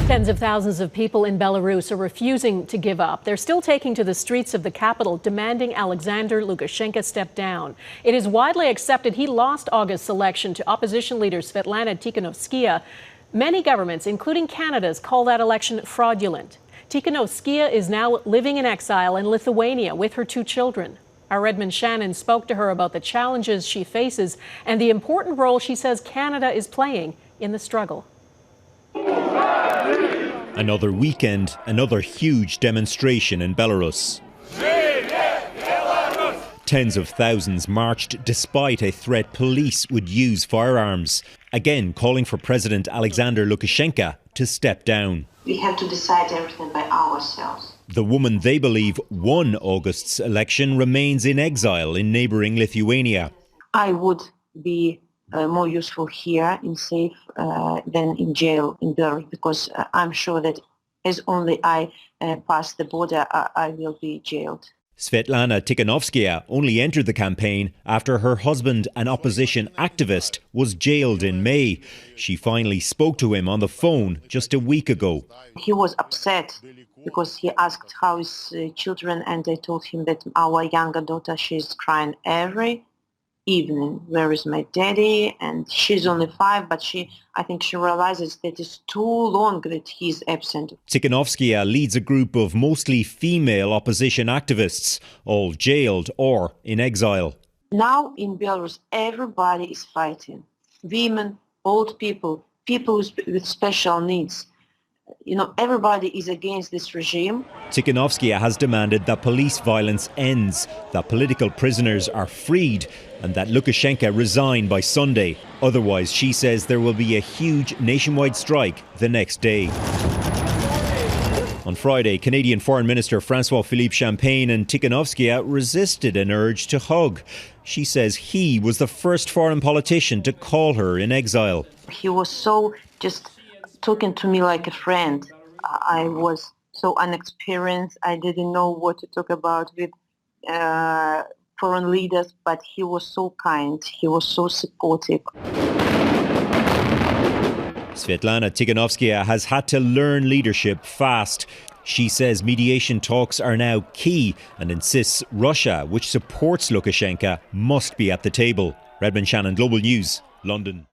Tens of thousands of people in Belarus are refusing to give up. They're still taking to the streets of the capital, demanding Alexander Lukashenko step down. It is widely accepted he lost August's election to opposition leader Sviatlana Tsikhanouskaya. Many governments, including Canada's, call that election fraudulent. Tsikhanouskaya is now living in exile in Lithuania with her two children. Our Redmond Shannon spoke to her about the challenges she faces and the important role she says Canada is playing in the struggle. Another weekend, another huge demonstration in Belarus. Tens of thousands marched despite a threat police would use firearms, again calling for President Alexander Lukashenko to step down. We have to decide everything by ourselves. The woman they believe won August's election remains in exile in neighbouring Lithuania. I would be more useful here in safe than in jail in Belarus, because I'm sure that as only I pass the border, I will be jailed. Sviatlana Tsikhanouskaya only entered the campaign after her husband, an opposition activist, was jailed in May. She finally spoke to him on the phone just a week ago. He was upset because he asked how his children, and I told him that our younger daughter, she's crying every evening. Where is my daddy? And she's only 5, but I think she realizes that it's too long that he's absent. Tsikhanouskaya leads a group of mostly female opposition activists, all jailed or in exile. Now in Belarus, everybody is fighting. Women, old people, people with special needs. You know, everybody is against this regime. Tsikhanouskaya has demanded that police violence ends, that political prisoners are freed, and that Lukashenko resign by Sunday. Otherwise, she says there will be a huge nationwide strike the next day. On Friday, Canadian Foreign Minister François-Philippe and Tsikhanouskaya resisted an urge to hug. She says he was the first foreign politician to call her in exile. He was so just talking to me like a friend. I was so inexperienced. I didn't know what to talk about with foreign leaders, but he was so kind. He was so supportive. Sviatlana Tsikhanouskaya has had to learn leadership fast. She says mediation talks are now key and insists Russia, which supports Lukashenko, must be at the table. Redmond Shannon, Global News, London.